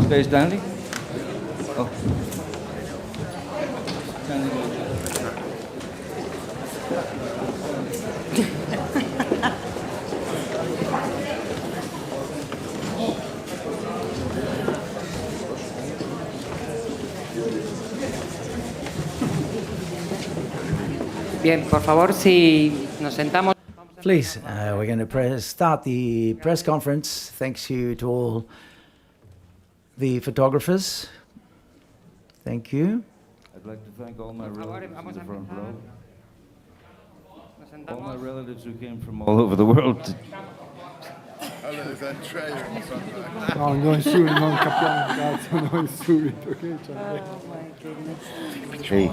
Space Dandy? Oh. Bien, por favor, si nos sentamos. Please, we're going to start the press conference. Thanks you to all the photographers. Thank you. I'd like to thank all my relatives in the front row. All my relatives who came from all over the world. No, non subito, non capiamo cazzo, non subito. Che c'è? Hey.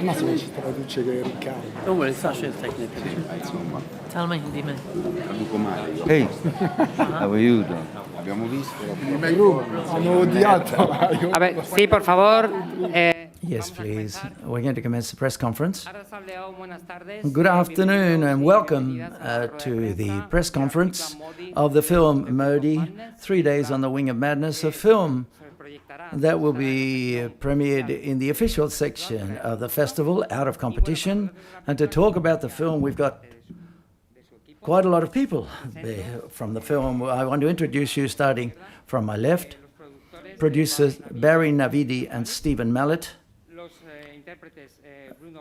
Ma se ci traduce che è Riccardo. Don't worry, Sasha is taking it. Insomma, Tell me, dimmi. traduco male io. Hey. How are you doing? Abbiamo visto. Hanno odiato. Vabbè, sì, por favor. Yes, please. We're going to commence the press conference. Buenas tardes. Good afternoon and welcome to the press conference of the film Modi, 3 Days on the Wing of Madness, a film that will be premiered in the official section of the festival, Out of Competition. And to talk about the film, we've got quite a lot of people there from the film. I want to introduce you, starting from my left, producers Barry Navidi and Stephen MALIT,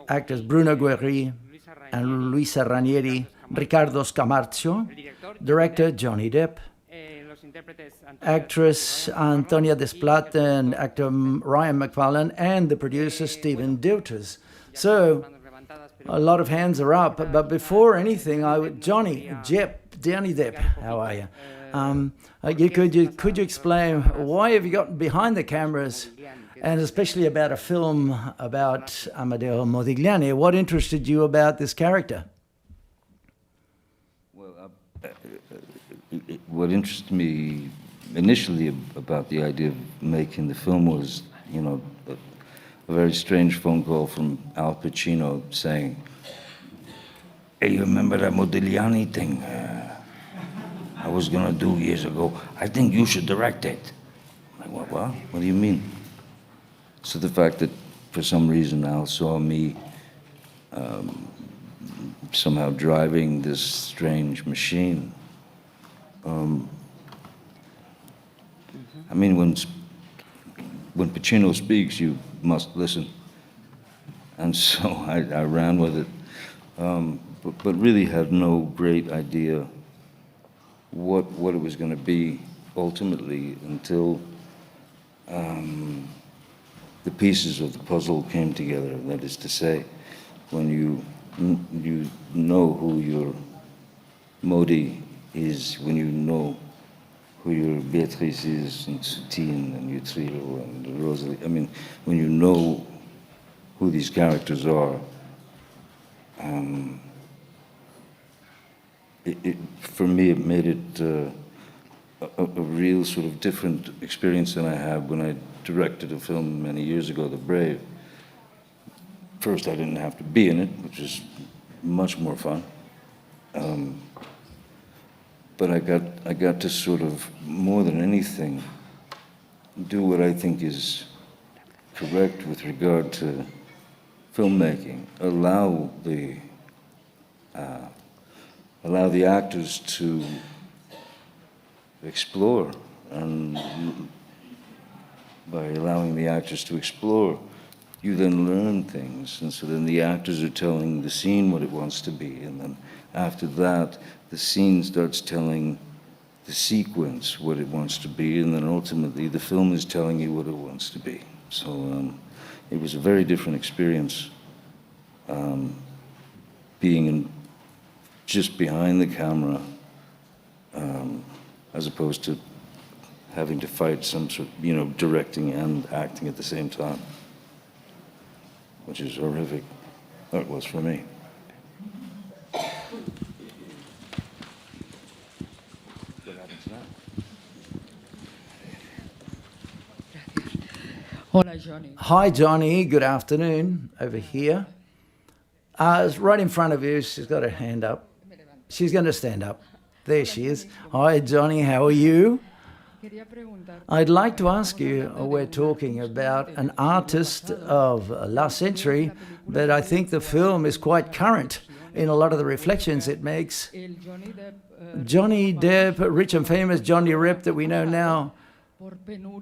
actors Bruno GOUERY and LUISA RAINERI, RICCARDO SCARMARCIO, director Johnny DEPP, actress ANTONIA DESPLAT and actor Ryan McFarlane, and the producer Stephen DEUTERS. So a lot of hands are up, but before anything, Johnny Depp, how are you? Could you explain why have you gotten behind the cameras, and especially about a film about Amedeo Modigliani? What interested you about this character? Well, what interested me initially about the idea of making the film was, a very strange phone call from Al Pacino saying, "Hey, you remember that Modigliani thing I was going to do years ago? I think you should direct it." I'm like, what? What do you mean? So the fact that for some reason Al saw me somehow driving this strange machine. I mean, when Pacino speaks, you must listen. And so I ran with it, but really had no great idea what it was going to be ultimately until the pieces of the puzzle came together. That is to say, when you know who your Modi is, when you know who your Beatrice is, and Soutine, and Utrillo, and Rosalie. I mean, when you know who these characters are, for me, it made it a real sort of different experience than I had when I directed a film many years ago, The Brave. First, I didn't have to be in it, which is much more fun. But I got to sort of, more than anything, do what I think is correct with regard to filmmaking. Allow the actors to explore, and by allowing the actors to explore, you then learn things, and so then the actors are telling the scene what it wants to be, and then after that, the scene starts telling the sequence what it wants to be, and then ultimately the film is telling you what it wants to be. So it was a very different experience being just behind the camera as opposed to having to fight some sort of, directing and acting at the same time, which is horrific. Or it was for me. Hola, Johnny. Hi, Johnny. Good afternoon. Over here. It's right in front of you. She's got her hand up. She's going to stand up. There she is. Hi, Johnny. How are you? I'd like to ask you, we're talking about an artist of last century, but I think the film is quite current in a lot of the reflections it makes. Johnny Depp, rich and famous Johnny Depp that we know now,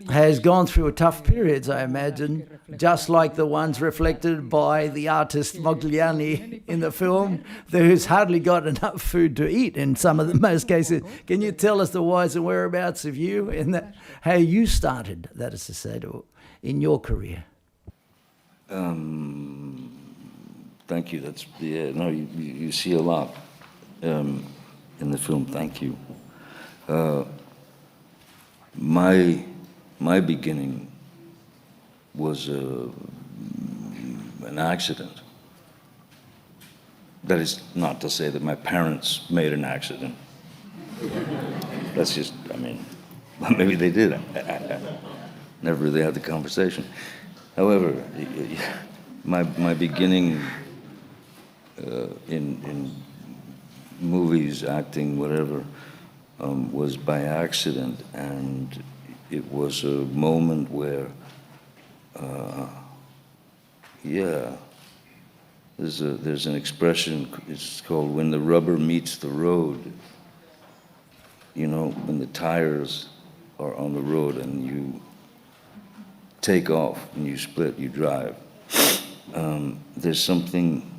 has gone through tough periods, I imagine, just like the ones reflected by the artist Mogliani in the film, who's hardly got enough food to eat in some of the most cases. Can you tell us the whys and whereabouts of you and how you started, that is to say, in your career? Thank you. That's, yeah, no, you see a lot in the film. Thank you. My beginning was an accident. That is not to say that my parents made an accident. That's just, I mean, maybe they did. I never really had the conversation. However, my beginning in movies, acting, whatever, was by accident, and it was a moment where, yeah, there's an expression, it's called when the rubber meets the road. You know, when the tires are on the road and you take off and you split, you drive. There's something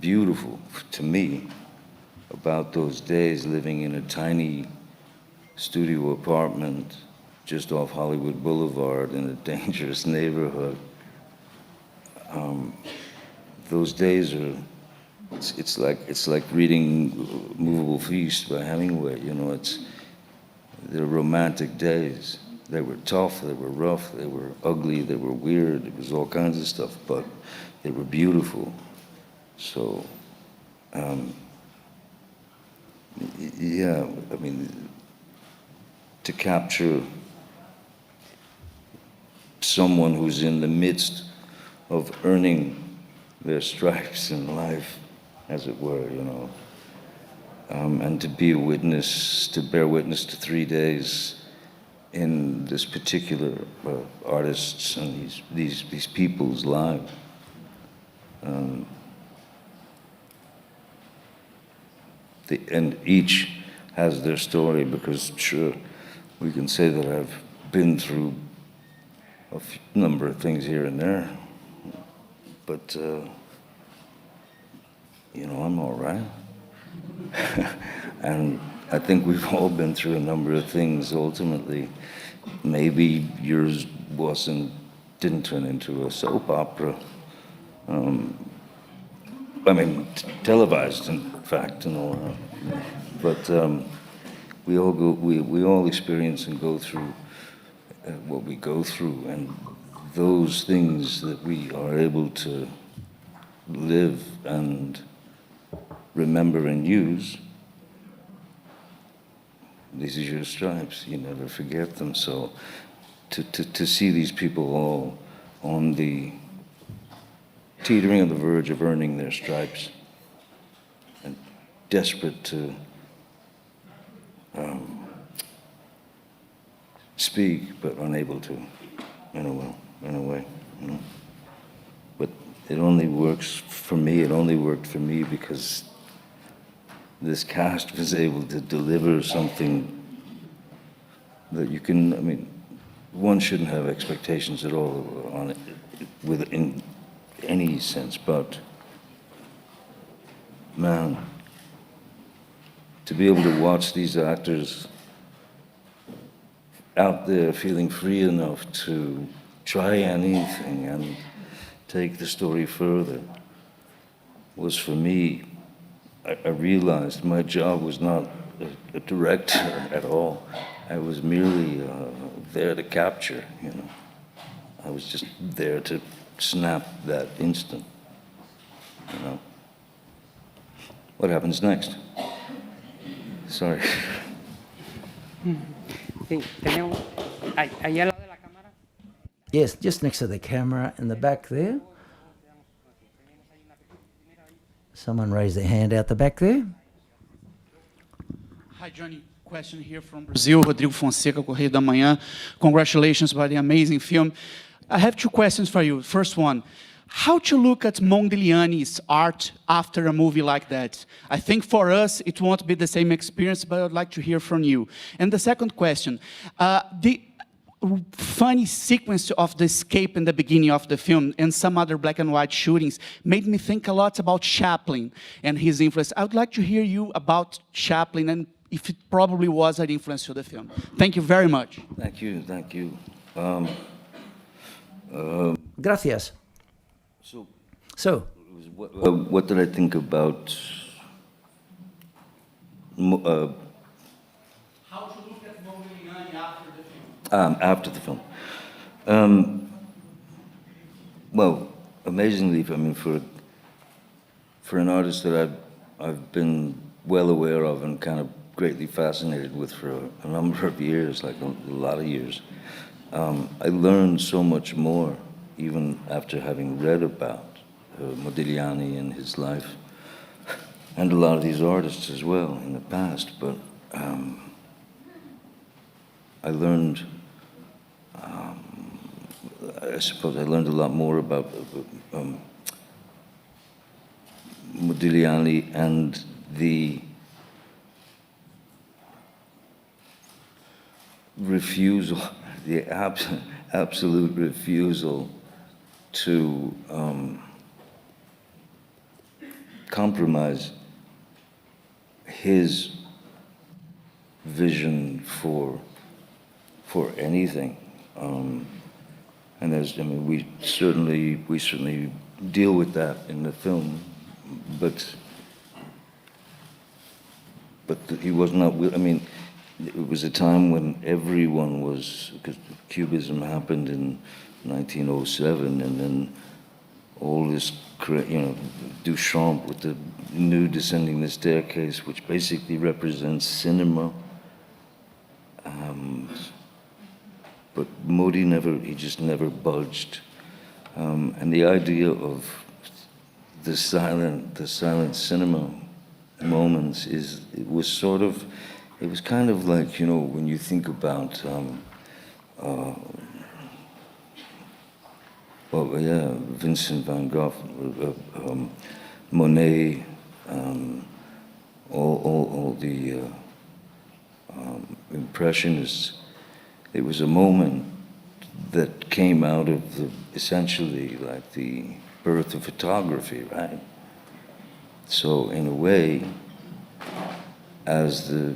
beautiful to me about those days living in a tiny studio apartment just off Hollywood Boulevard in a dangerous neighborhood. Those days are, it's like reading Movable Feast by Hemingway, you know, they're romantic days. They were tough, they were rough, they were ugly, they were weird, it was all kinds of stuff, but they were beautiful. So, yeah, I mean, to capture someone who's in the midst of earning their stripes in life, as it were, you know, and to be a witness, to bear witness to 3 days in this particular artists and these people's lives. And each has their story, because sure, we can say that I've been through a number of things here and there, but you know, I'm all right. And I think we've all been through a number of things ultimately. Maybe yours didn't turn into a soap opera. I mean, televised, in fact, and all that. But we all experience and go through what we go through, and those things that we are able to live and remember and use, these are your stripes, you never forget them. So to see these people all on the teetering on the verge of earning their stripes and desperate to speak but unable to, in a way, you know. But it only works for me, it only worked for me because this cast was able to deliver something that you can, I mean, one shouldn't have expectations at all on it in any sense, but man, to be able to watch these actors out there feeling free enough to try anything and take the story further was, for me, I realized my job was not a director at all. I was merely there to capture, you know. I was just there to snap that instant, you know. What happens next? Sorry. Sí, tenemos ahí al lado de la cámara. Yes, just next to the camera in the back there. Someone raised their hand out the back there. Hi, Johnny. question here from Brazil, Rodrigo Fonseca, Correio da Manhã. Congratulations by the amazing film. I have two questions for you. First one, how to look at Modigliani's art after a movie like that? I think for us, it won't be the same experience, but I'd like to hear from you. And the second question, the funny sequence of the escape in the beginning of the film and some other black and white shootings made me think a lot about Chaplin and his influence. I would like to hear you about Chaplin and if it probably was an influence to the film. Thank you very much. Thank you, thank you. Gracias. So, What did I think about How to look at Modigliani after the film? after the film? Well, amazingly, I mean, for an artist that I've been well aware of and kind of greatly fascinated with for a number of years, like a lot of years, I learned so much more, even after having read about Modigliani and his life, and a lot of these artists as well in the past. But I learned, I suppose I learned a lot more about Modigliani and the refusal, the absolute refusal to compromise his vision for anything. And there's, I mean, we certainly deal with that in the film, but he was not. I mean, it was a time when everyone was, because Cubism happened in 1907, and then all this, you know, Duchamp with the new Descending the Staircase, which basically represents cinema. But Modi he just never budged. And the idea of the silent cinema moments it was kind of like, you know, when you think about, well, yeah, Vincent van Gogh, Monet, all the Impressionists. It was a moment that came out of essentially like the birth of photography, right? So in a way, as the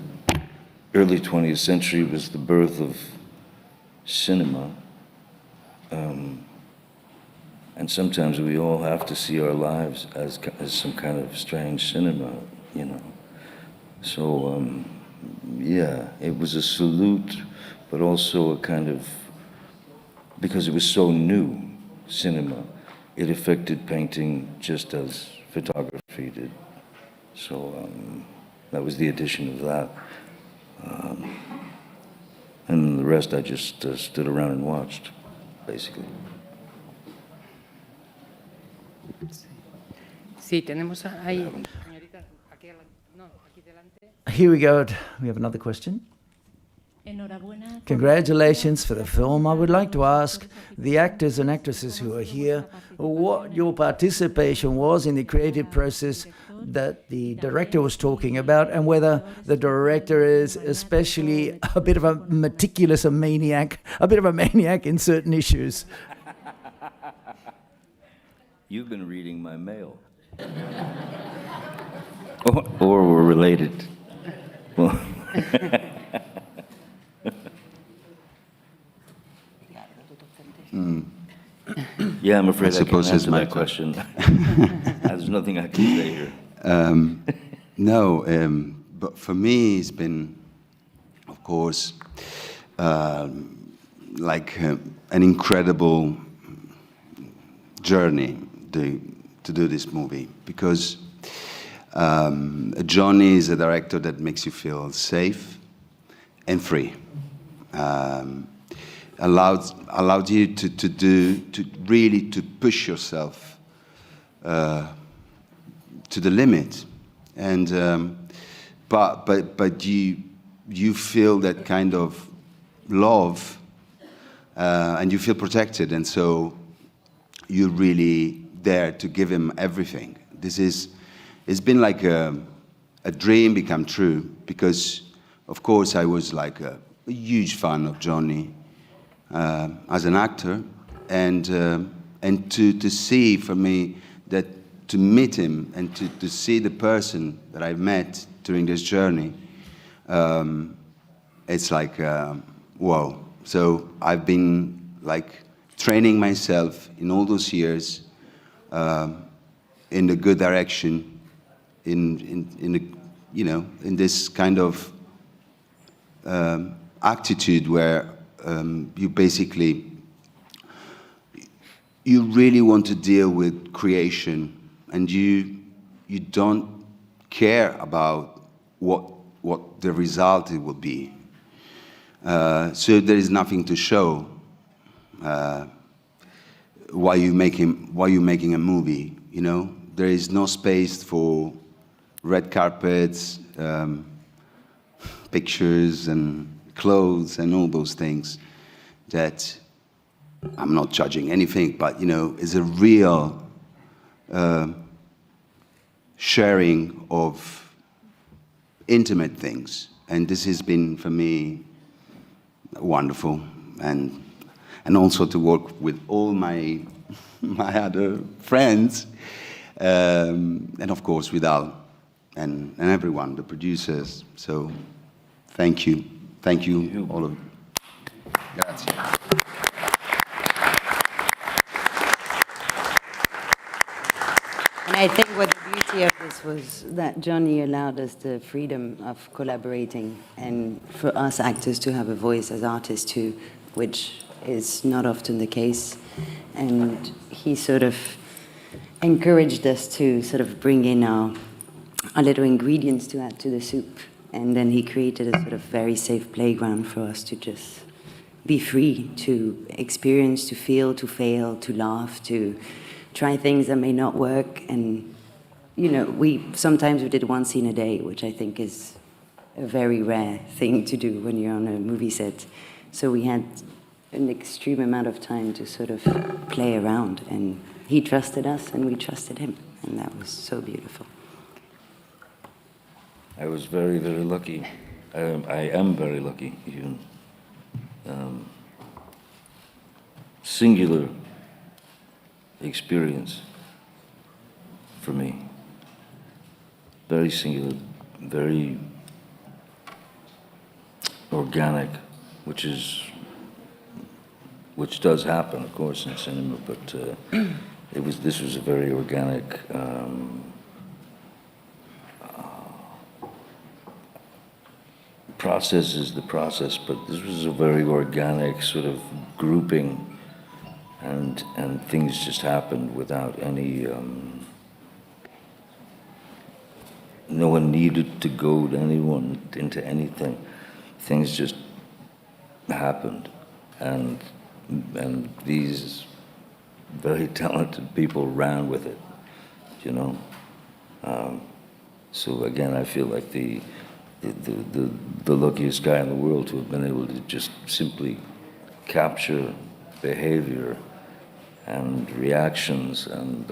early 20th century was the birth of cinema, and sometimes we all have to see our lives as some kind of strange cinema, you know. So, yeah, it was a salute, but also a kind of, because it was so new, cinema, it affected painting just as photography did. So that was the addition of that. And the rest I just stood around and watched, basically. Sí, tenemos ahí, señorita, aquí, no, aquí delante. here we go. We have another question. Congratulations for the film. I would like to ask the actors and actresses who are here what your participation was in the creative process that the director was talking about, and whether the director is especially a bit of a meticulous maniac in certain issues. You've been reading my mail. or we're related. Well, yeah, I'm afraid I can't answer that question. There's nothing I can say here. No, but for me, it's been, of course, like an incredible journey to do this movie, because Johnny is a director that makes you feel safe and free. Allowed you to really push yourself to the limit, and but you you feel that kind of love, and you feel protected, and so you're really there to give him everything. It's been like a dream become true, because of course I was like a huge fan of Johnny as an actor, and to see, for me, that to meet him and to see the person that I've met during this journey, it's like, whoa. So I've been like training myself in all those years in the good direction, in this kind of attitude where you basically, you really want to deal with creation, and you don't care about what the result it will be. So there is nothing to show why you're making a movie. You know, there is no space for red carpets, pictures and clothes and all those things that, I'm not judging anything, but, you know, is a real sharing of intimate things. And this has been, for me, wonderful. And also to work with all my other friends, and of course with Al and everyone, the producers. So thank you. Thank you, all of you. Grazie. And I think what the beauty of this was that Johnny allowed us the freedom of collaborating, and for us actors to have a voice as artists too, which is not often the case. And he sort of encouraged us to sort of bring in our little ingredients to add to the soup. And then he created a sort of very safe playground for us to just be free to experience, to feel, to fail, to laugh, to try things that may not work. And, you know, sometimes we did one scene a day, which I think is a very rare thing to do when you're on a movie set. So we had an extreme amount of time to sort of play around, and he trusted us and we trusted him, and that was so beautiful. I was very, very lucky. I am very lucky, even. Singular experience for me. Very singular, very organic, which does happen, of course, in cinema, but this was a very organic process is the process, but this was a very organic sort of grouping, and things just happened without any, no one needed to goad anyone into anything. Things just happened, and these very talented people ran with it, you know. So again, I feel like the luckiest guy in the world to have been able to just simply capture behavior and reactions and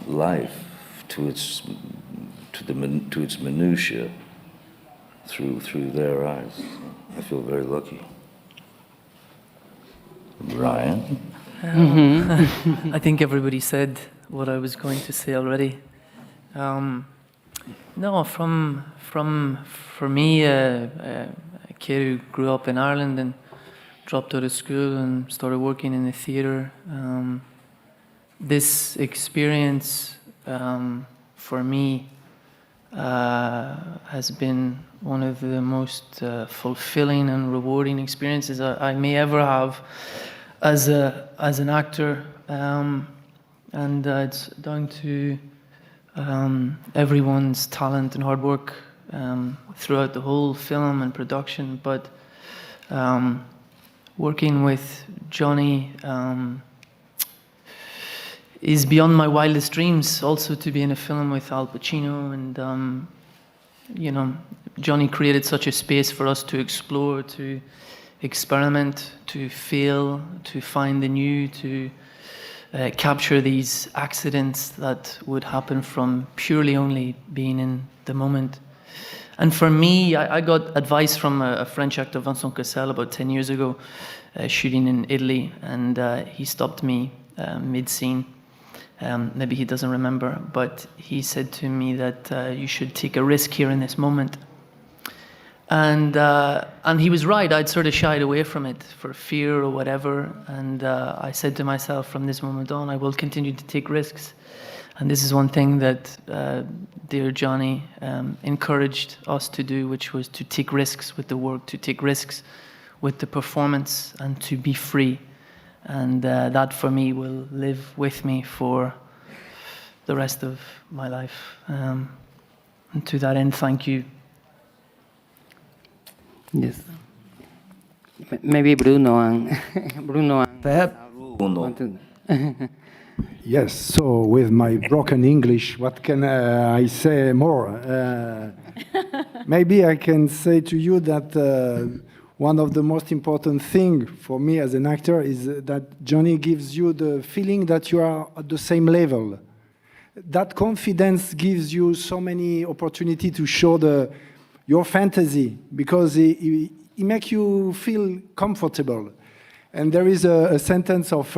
life to its minutiae through their eyes. I feel very lucky. Ryan? I think everybody said what I was going to say already. No, for me, a kid who grew up in Ireland and dropped out of school and started working in the theatre, this experience for me has been one of the most fulfilling and rewarding experiences I may ever have as an actor, and it's down to everyone's talent and hard work throughout the whole film and production, but working with Johnny is beyond my wildest dreams. Also to be in a film with Al Pacino, and you know, Johnny created such a space for us to explore, to experiment, to feel, to find the new, to capture these accidents that would happen from purely only being in the moment. And for me, I got advice from a French actor, Vincent Cassel, about 10 years ago, shooting in Italy, and he stopped me mid-scene. Maybe he doesn't remember, but he said to me that you should take a risk here in this moment. And he was right. I'd sort of shied away from it for fear or whatever. And I said to myself, from this moment on, I will continue to take risks. And this is one thing that dear Johnny encouraged us to do, which was to take risks with the work, to take risks with the performance, and to be free. And that for me will live with me for the rest of my life. And to that end, thank you. Yes. Maybe Bruno and Perhaps Bruno. Yes, so with my broken English, what can I say more? Maybe I can say to you that one of the most important things for me as an actor is that Johnny gives you the feeling that you are at the same level. That confidence gives you so many opportunities to show your fantasy, because he makes you feel comfortable. And there is a sentence of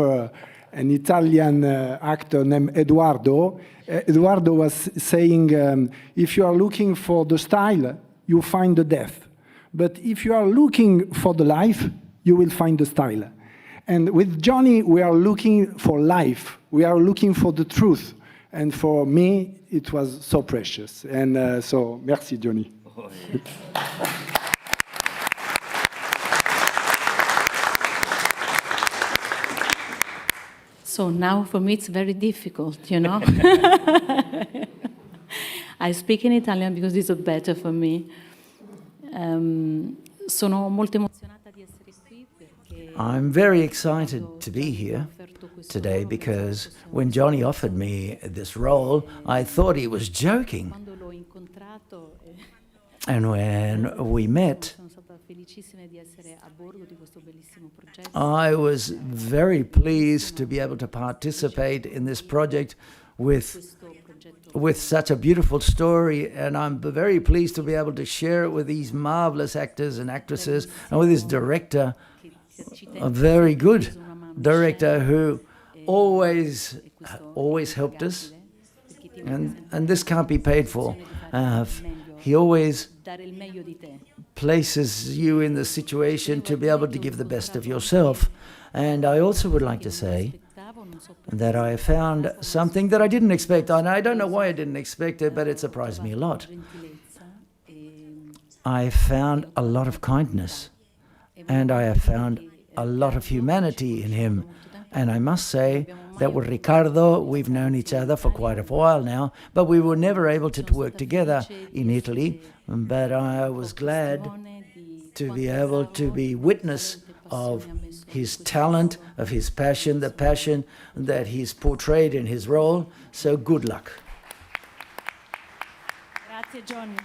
an Italian actor named Eduardo. Eduardo was saying, if you are looking for the style, you find the death. But if you are looking for the life, you will find the style. And with Johnny, we are looking for life. We are looking for the truth. And for me, it was so precious. And so, merci, Johnny. So now for me it's very difficult, you know. I speak in Italian because it's better for me. Sono molto emozionata di essere qui perché I'm very excited to be here today because when Johnny offered me this role, I thought he was joking. quando l'ho incontrato And when we met, sono stata felicissima di essere a bordo di questo bellissimo progetto. I was very pleased to be able to participate in this project with such a beautiful story, and I'm very pleased to be able to share it with these marvelous actors and actresses, and with this director, a very good director who always helped us, and this can't be paid for. He always places you in the situation to be able to give the best of yourself. And I also would like to say that I found something that I didn't expect, and I don't know why I didn't expect it, but it surprised me a lot. I found a lot of kindness, and I have found a lot of humanity in him. And I must say that with Riccardo, we've known each other for quite a while now, but we were never able to work together in Italy. But I was glad to be able to be witness of his talent, of his passion, the passion that he's portrayed in his role. So good luck. Grazie Johnny.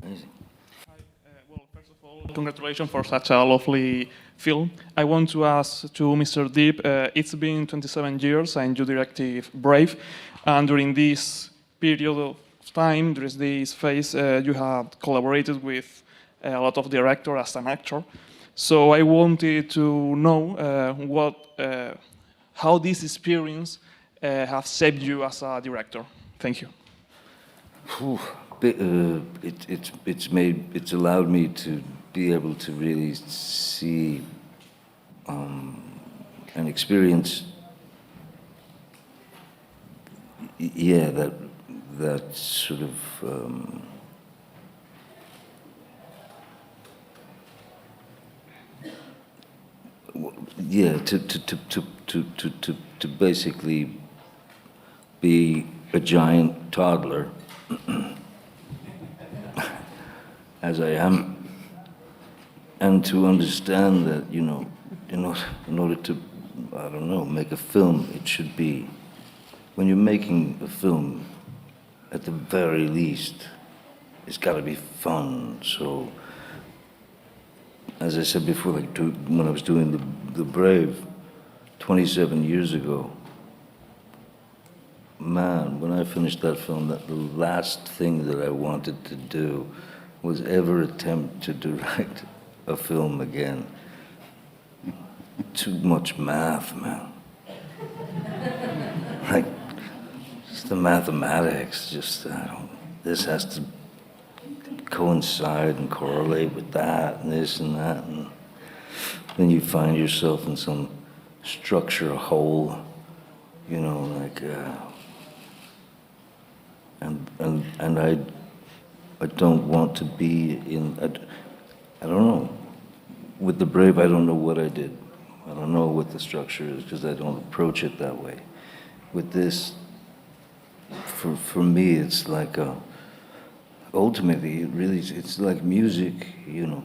Amazing. Well, first of all, congratulations for such a lovely film. I want to ask to Mr. DEPP, it's been 27 years and you directed Brave, and during this period of time, during this phase, you have collaborated with a lot of directors as an actor. So I wanted to know how this experience has shaped you as a director. Thank you. It's allowed me to be able to really see and experience, that sort of to basically be a giant toddler as I am, and to understand that, in order to I don't know, make a film, it should be, when you're making a film, at the very least, it's got to be fun. So, as I said before, like when I was doing The Brave 27 years ago, man, when I finished that film, the last thing that I wanted to do was ever attempt to direct a film again. Too much math, man. Like, just the mathematics, just, this has to coincide and correlate with that and this and that, and then you find yourself in some structure hole, you know, like, and I don't want to be in, I don't know, with The Brave, I don't know what I did. I don't know what the structure is because I don't approach it that way. With this, for me, it's like, ultimately, it really, it's like music, you know.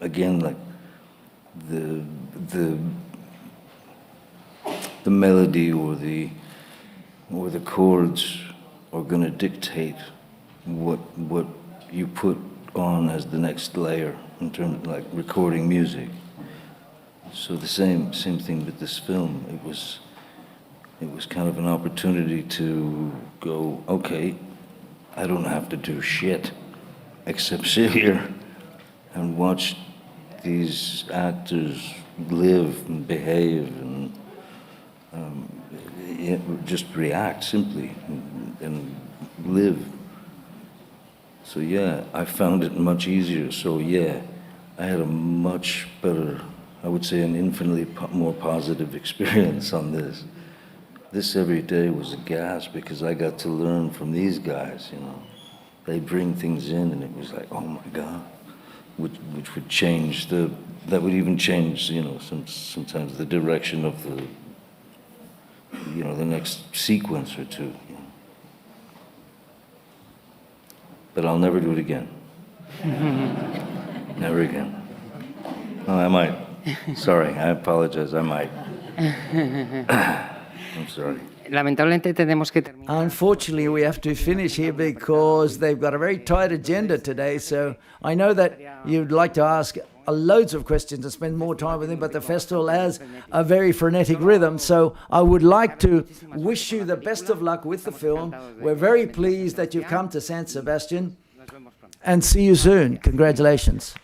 Again, like the melody or the chords are going to dictate what you put on as the next layer in terms of like recording music. So the same thing with this film. It was kind of an opportunity to go, okay, I don't have to do shit except sit here and watch these actors live and behave and just react simply and live. So yeah, I found it much easier. So yeah, I had a much better, I would say an infinitely more positive experience on this. This every day was a gas because I got to learn from these guys, you know. They bring things in and it was like, oh my God, which would change that would even change, you know, sometimes the direction of the, you know, the next sequence or two. You know. But I'll never do it again. Never again. Oh, I might. Sorry, I apologize, I might. I'm sorry. Lamentablemente tenemos que terminar. Unfortunately, we have to finish here because they've got a very tight agenda today. So I know that you'd like to ask loads of questions and spend more time with him, but the festival has a very frenetic rhythm. So I would like to wish you the best of luck with the film. We're very pleased that you've come to San Sebastian and see you soon. Congratulations.